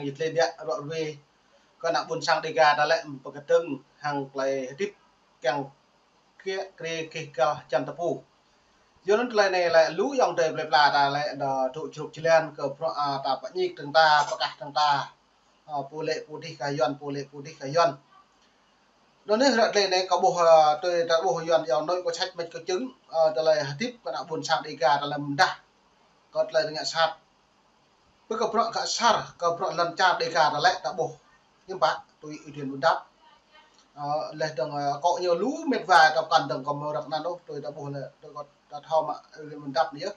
hàng dịch lên điện rồi về có nặng buồn sang đi gà đã lại một cái từng hàng lại tiếp càng kia kia chân tập phù do nó lại này lại lú dòng trời đẹp là lại trụ chụp chilen cờ ta bắt nhịp từng ta bắt cả từng ta phụ lệ phụ đi khai yon phụ lệ phụ đi khai yon đó nên rồi lên này có bộ tôi đã bộ yon dòng nội có trách mấy cái trứng ta lại tiếp có nặng buồn sang đi gà ta làm đa có lại ngã sát với cái pro cả sar cái pro lần cha đi gà ta lại đã bộ nhưng bạn tôi ưu tiên muốn đáp lại từng có nhiều lú mệt vài tập cần từng còn màu đặc nan đâu tôi đã bộ là tôi có đã thao mà mình đáp nữa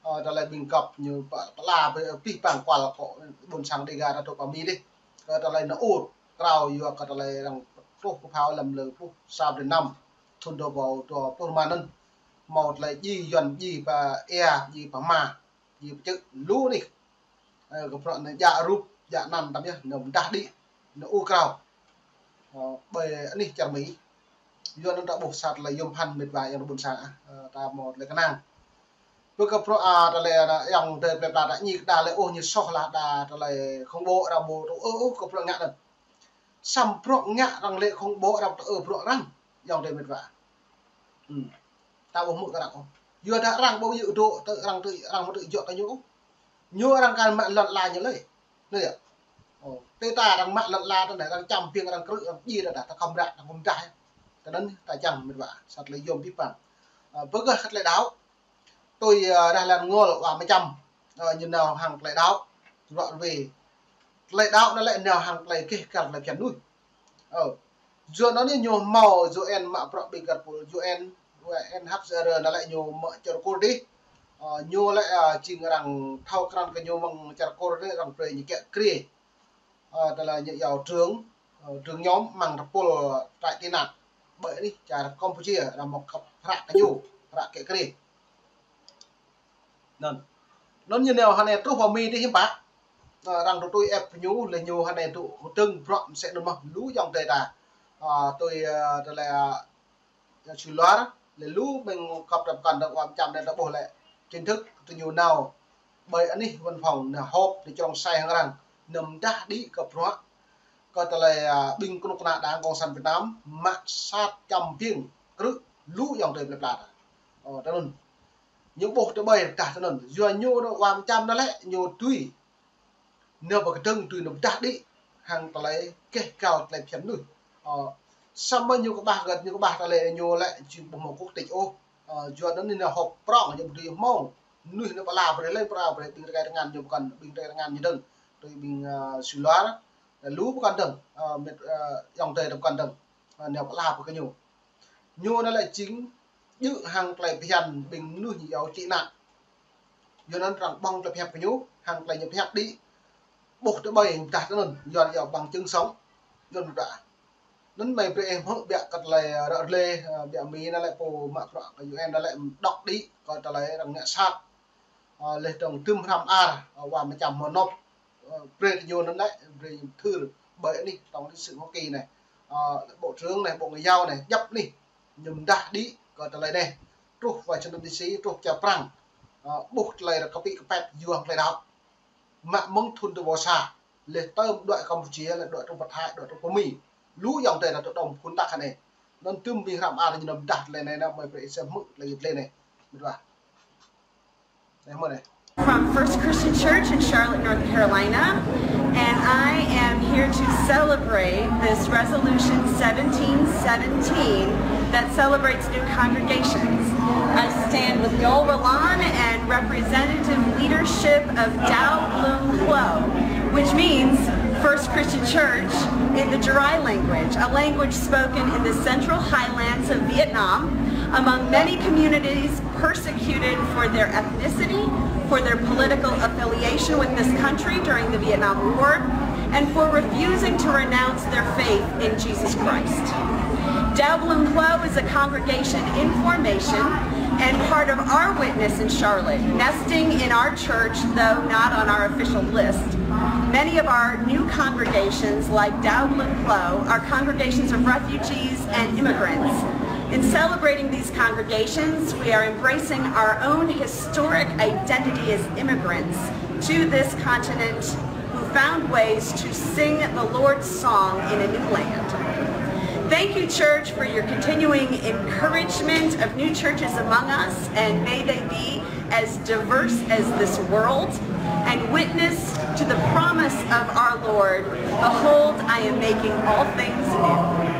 ta lại bình cập như là với pi bảng quả là có buồn sang đi gà ta thuộc vào mi đi ta lại nó ổn rau vừa ta lại rằng phúc pháo làm lừa phúc sao đến năm thôn đồ vào đồ permanent một lại gì dần gì và gì và mà gì chữ lú đi cái pro này dạ rúp dạ nằm tắm nhá nó đã đi nó u cao bởi này chẳng mấy do nó đã buộc sạt là dùng hành mệt vài nó buồn sáng ta một lấy cái năng với cái pro ta lại dòng từ đẹp đã nhị đã lại ô như so là đã lại không bộ ra bộ cái pro ngã rồi sắm pro ngã rằng lệ không bộ ra pro răng dòng từ mệt vả ta uống một cái nào vừa đã răng bao nhiêu độ tự răng một tự chọn cái nhũ răng can mặn lật là như lấy này ạ tê ta đang mặn lật la này đang chăm phiên đang cự gì là ta không ra không trái cái đó ta chẳng mệt vả sạt lấy dùng tiếp bằng với cái khát lại đáo tôi đang làm ngô và mấy trăm như nào hàng lại đáo dọn về lại đáo nó lại nào hàng lại kê cả là chén nuôi rồi nó nhiều màu rồi en mạ bọ bị gật của rồi en HCR nó lại nhiều mỡ cho cô đi nhiều lại chỉ rằng thao căn cái nhiều bằng cho cô đấy rằng về những cái kia đó là những giàu trường nhóm bằng pol tại tiên nặng bởi đi trả Campuchia là một cặp rạ cái nhiều rạ cái kia nên nó như nào hàng này tôi vào mi đi hiếm bác rằng tôi ép nhú là nhiều hàng này tụ từng rộng sẽ đúng không lú dòng tề đà tôi là chủ loa là lú mình cập tập cần được 100 nên đã bổ lệ chính thức từ nhiều nào bởi anh đi văn phòng là họp để trong sai hàng rằng nằm đã đi cập đó coi ta là binh quân nạ đang còn sẵn Việt Nam mát sát trăm viên cứ lú dòng tề đẹp là cho nên những bộ cho bày cả cho nên dù nhô nó 100 nó lại nhô tùy nếu mà cái chân tùy nó đã đi hàng ta lấy cái cao lại phiền nuôi xong bao nhiêu các bà gần như các bà ta lại nhô lại chỉ một quốc tịch ô dù nó nên là hộp prong nhưng mà mong nuôi nó bà làm phải lên bà phải bình cái ngàn nhiều cần bình cái ngàn như đừng tôi bình xử loá đó lú con đừng dòng tề đồng con đừng nếu bà làm cái nhô nó lại chính như hàng lại phiền bình nuôi nhiều chị nặng do nó rằng bong là hẹp cái nhú hàng lại nhập hẹp đi buộc tới bày cả cho nên dọn dạo bằng chứng sống dọn đã nên mày về em hốt bẹ cật lại đợt lê bẹ mì nó lại phù mạ cái em nó lại đọc đi coi ta lấy rằng nhẹ sát lên trồng tươm ham và mà chầm mà nộp về nhiều nó đấy về thư bởi đi trong cái sự Hoa Kỳ này bộ trưởng này bộ người giao này nhấp đi nhầm đã đi coi ta lấy đây trục vào trong DC trục chả prang buộc lại là copy pet dương lại đó mà mong thun từ bò xa lên tôm đội Campuchia là đội trong vật hại đội trong Mỹ lú dòng tề là đội đồng cuốn tạc này nên tươm vì làm như nằm đặt lên này nó mới phải xem mức lên này được không? From First Christian Church in Charlotte, North Carolina, and I am here to celebrate this Resolution 1717 that celebrates new congregations. I stand with Joel Roland and representative leadership of Dao Bloom Hlo, which means First Christian Church in the Girai language, a language spoken in the central highlands of Vietnam among many communities persecuted for their ethnicity, for their political affiliation with this country during the Vietnam War, and for refusing to renounce their faith in Jesus Christ. Dao Bloom Hlo is a congregation in formation and part of our witness in Charlotte, nesting in our church, though not on our official list. Many of our new congregations, like Dao Bloom Hlo, are congregations of refugees and immigrants. In celebrating these congregations, we are embracing our own historic identity as immigrants to this continent who found ways to sing the Lord's song in a new land. Thank you, church, for your continuing encouragement of new churches among us, and may they be as diverse as this world, and witness to the promise of our Lord, behold, I am making all things new.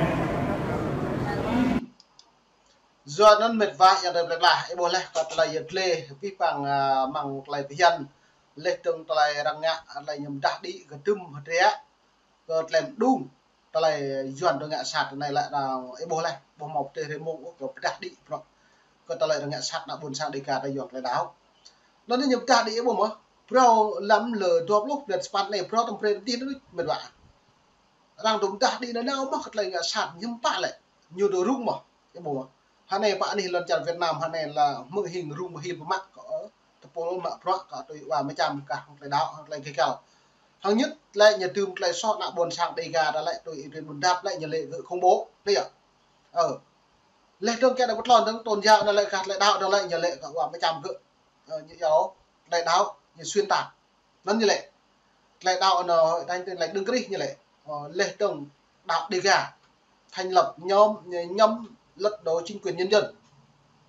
Do non mệt vã yang đời là e boleh kat la ye tle pi pang mang tlai pian le tung tlai ranga lai nyam dah di gedum hria ke tlem dung tlai yuan do ngạ sat này lại là e boleh bo mọc te remo ko dah di pro ke tlai ranga sat na bun sang deka ta yuan tlai dau nó nyam dah di e bo mo pro lam le dop lúc det spat này pro tam pre di nó mệt vã rang dum dah di nó nao mo tlai ngạ sat nyam pa lại nhiều đồ rung mo e bo hắn này bạn đi lần chặt Việt Nam hắn này là mưa hình rung hình mắt có tập polo mạ pro cả tôi và mấy trăm cả lại đạo lại cái cao hàng nhất lại nhà tường lại sót lại buồn sang đầy gà đã lại tôi trên buồn đáp lại nhà lệ không bố đây ạ lệ trong cái này bất lòn trong tồn dạo nó lại gạt lại đạo nó lại nhà lệ cả và mấy trăm cỡ như đó lại đạo như xuyên tạc nó như lệ lại đạo nó đánh tên lại đừng cái đi như lệ lệ trong đạo đầy gà thành lập nhóm lật đổ chính quyền nhân dân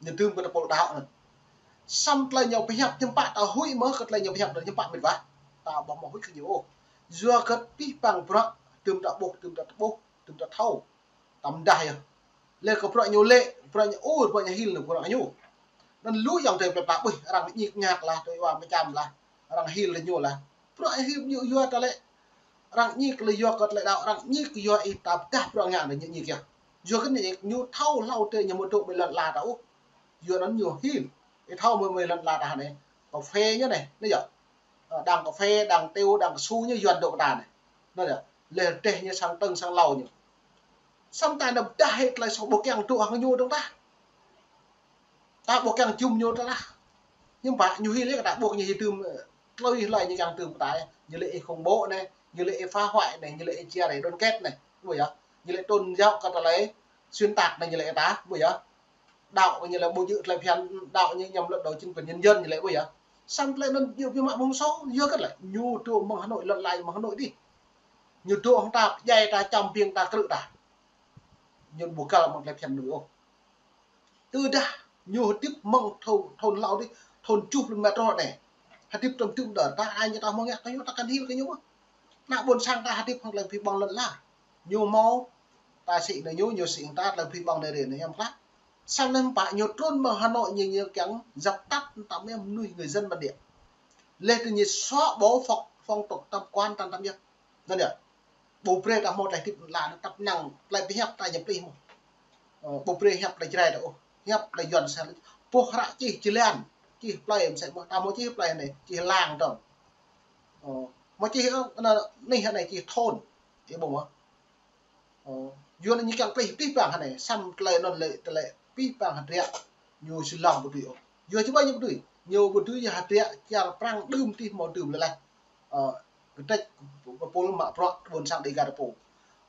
nhân thương của bộ đạo này xong lại nhiều phải học nhưng bạn tao hủy mới cất lại nhiều phải học được nhưng bạn mình vả tao bỏ một hủy cái nhiều do cất pi bằng pro từng đạo bộ từng đạo thâu tầm đại lệ có pro nhiều lệ pro nhiều ô pro nhiều hill được pro nhiều nên lũ dòng thời đẹp bạc bơi rằng nhịp nhạc là tôi vào mấy trăm là rằng hill là nhiều là pro hill nhiều do ta lệ rằng nhịp là do cất lại đạo rằng nhịp do ít tập cả pro ngàn là nhịp kìa do cái này nhiều thâu lau tê nhiều một độ 10 lần là đâu do nó nhiều hill cái thâu 10 lần là đà này cà phê nhá này bây giờ đằng cà phê đằng tiêu đằng su như dần độ đà này nó là lên tê như sang tầng sang lầu nhỉ xong tài đập đã hết lại sau bộ kèng trụ hàng nhu đâu ta bộ kèng chung nhu ta nhưng mà nhiều hill ấy đã buộc như tươm lôi lại như càng tươm tái như lệ khủng bố này như lệ phá hoại này như lệ chia này đôn kết này bây giờ như lệ tôn giáo cả lấy xuyên tạc này như lệ tá bây giờ đạo như là bố dự lại phiền đạo như nhằm luận đầu chính quyền nhân dân như lệ bây giờ xong lại nó nhiều cái mạng bông số dưa cái lại nhu trụ mà Hà Nội luận lại mà Hà Nội đi nhiều trụ không ta dây ta trong phiên ta cự ta nhưng bố cả một lại phiền nữa từ đã nhiều tiếp mong thôn lão đi thôn chụp lên mẹ cho này hạt tiếp trong tụm đỡ ta ai như ta mong nghe cái ta cần hiểu cái nhú nạ buồn sang ta hạt tiếp hoặc là phi bằng lần là nhiều máu ta sĩ này nhiều sĩ ta là phi bằng này để này em khác sang lên bạn nhiều trôn mà Hà Nội nhiều kén dập tắt tạm em nuôi người dân bản địa lên từ nhiệt xóa bố phong tục tập quan tam tam nhất nên nhỉ bố pre đã một lại tiếp là nó tập nặng lại bị hẹp tại nhập đi một bố pre hẹp lại trái đâu hẹp lại dọn sang buộc hạ chỉ lên chỉ play em sẽ ta muốn chỉ play này chỉ làng rồi mà chỉ này này chỉ thôn thì bố mà do như càng play tiếp bằng này xăm play nó lại pi bằng hạt rẻ nhiều sự lòng một điều do chúng bao nhiêu nhiều một thứ hạt rẻ chả prang đơm tim màu đơm lại cái trách của pol mạ pro buồn sang đi gà đập phủ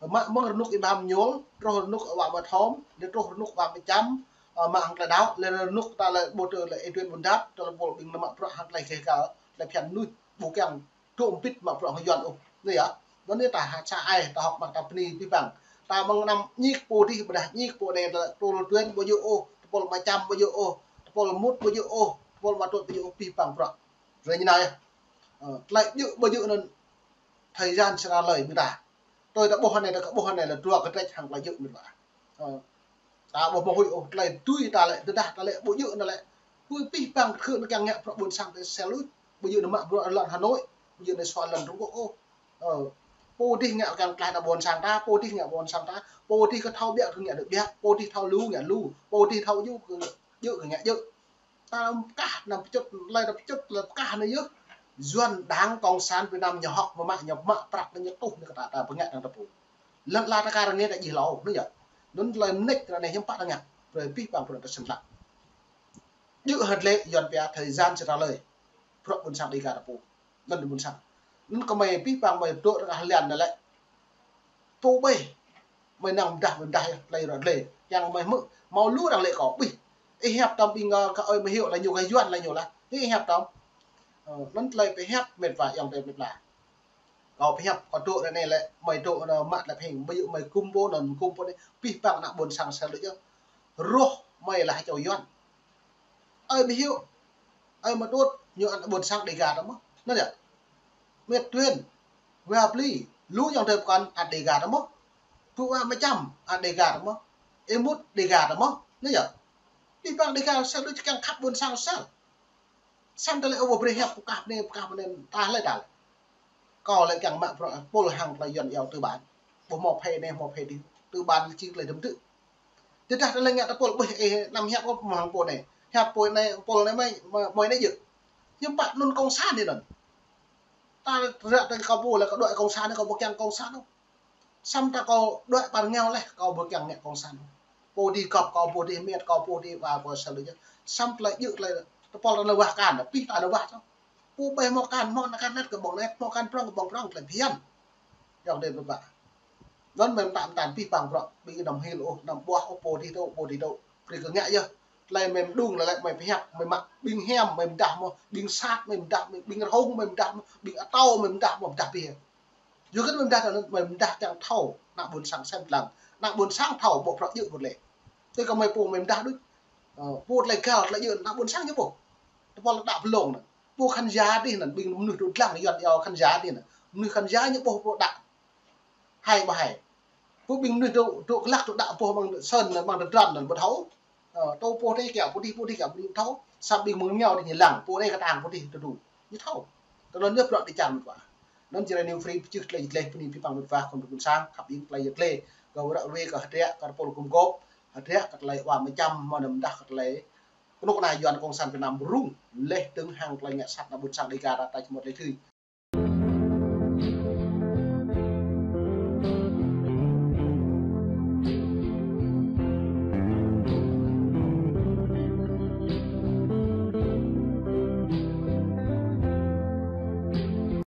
mạ mong nút im nhốn rồi nút vào mà thóm để rồi nút vào cái chấm mạng là đáo lên nút ta lại bộ trời lại tuyên buồn đáp cho là bộ bình mạ pro hạt lại cái cả lại phiền nuôi bố kèng trộm pít mạ pro hơi dọn gì á nó nên ta hạt xa ai ta học bằng tập ni pi bằng ta bằng năm nhích bộ đi bật nhích bộ này là pol tuyên bao nhiêu ô pol mà trăm bao nhiêu ô pol mút bao nhiêu ô pol mà tuột bao nhiêu pi bằng pro rồi như này lại dự bao nhiêu nên thời gian sẽ ra lời với ta tôi đã bộ này là trua cái trách hàng là dự mình bảo ta bộ một hội lại tui ta lại từ ta lại bộ dự nó lại tui pi bằng khơi nó càng nhẹ pro buồn sang tới xe lút bao nhiêu nó mạng pro lần Hà Nội bao nhiêu này xoa lần Trung Quốc ô đi ngạo càng lại là buồn sang ta đi ngạo buồn sang ta đi có thâu bẹo cứ ngạo được bẹo đi thâu lú ngạo lú đi thâu dữ dự ngạo dự ta cả nằm chút lại là chút là cả này dữ doan đáng công sản Việt Nam nhà học mà mạng nhập mạng bạc nó nhớ tụt được cả ta với ngạo đang tập vụ lần la ta cả nghe tại gì lâu nữa vậy nó là nick là này hiếm phát ngạo rồi pi bằng product sản phẩm dự hạt lệ dọn bẹo thời gian sẽ ra lời product buồn sang đi cả tập vụ lần buồn sang có mày pi bằng mày đội là liền là lại tô bê mày nằm đặt bên đây lại rồi lệ yang mày mực màu lúa đang lệ có bị hẹp tầm bình các ơi mày hiểu là nhiều cái duyên là nhiều là cái hẹp tầm nó lại phải hẹp mệt vải dòng đẹp mệt là có phép có trụ này lại mày trụ mặt là hình ví dụ mày cung bố này pi bang nặng buồn sang sao nữa roh mày là cháu yon ai bị hiểu ai mà đốt như ăn buồn sang để gà đó mất nó nhỉ miệt tuyên về hợp lý lũ dòng thời còn ăn để gà đó mất phụ à mấy trăm ăn để gà đó mất em mút để gà đó mất nó nhỉ pi bang để gà sao đôi càng khắp buồn sang sao xem ta lại over hẹp của cặp nên ta lại đảo còn lại càng mạng pol hàng là dọn dẻo từ bán bộ một hay này một hay đi từ bán chỉ lấy đấm tự thế đặt lên nghe ta pol bởi nằm hẹp có hàng pol này hẹp pol này mấy này dự nhưng bạn luôn công sát đi rồi ta ra cái cao pol là có đội công sát nó có một càng công sát không xong ta có đội bàn nghèo này có một càng nhẹ công sát pol đi cọp có pol đi miệt có pol đi vào vào sao được xong lại dự lại pol là vạc cản là pi ta là vạc không pu bay mau kan mau kan net ke bong net mau kan prong ke bong prong tlen pian yang de ba vẫn mình tạm tàn pi pang prong bi dom hil o dom bua o po di do pri ke ngạ je lại mình đung là lại mình hẹp mình mặc binh hem mình đạp binh sát mình đạp binh hông mình đạp binh tao mình đạp bia dù cái mình đạp chẳng thầu nặng buồn sáng xem lần nặng buồn sáng thầu bộ prong dự một lệ thế còn mày pu mình đạp đấy buồn lại cao lại dự nặng buồn sáng như bộ pol đạp lồng này bộ khăn giá đi là bình nửa đột lăng dọn dò khăn giá đi là nửa khăn giá những bộ đạn hay mà hay bộ bình nửa độ lắc độ đạn bộ bằng sơn là bằng được rằn là bộ thấu tô bộ đây kẹo bộ đi kẹo bộ thấu sao bình mừng nhau thì lẳng bộ đây cái tàng bộ đi đủ như thấu tôi nói nhấp đoạn đi chạm quả nó chỉ là new free chứ lấy phần đi bằng một vài còn được sangขับยิงlấy giật lê gầu đạo về cả hạt rẻ cả bộ cùng góp hạt rẻ cả lấy hòa mấy trăm mà nằm đặt lấy lúc này dọn công sản Việt Nam rung lê từng hàng là nhẹ sạch là bút sang đi gà tại một lấy thư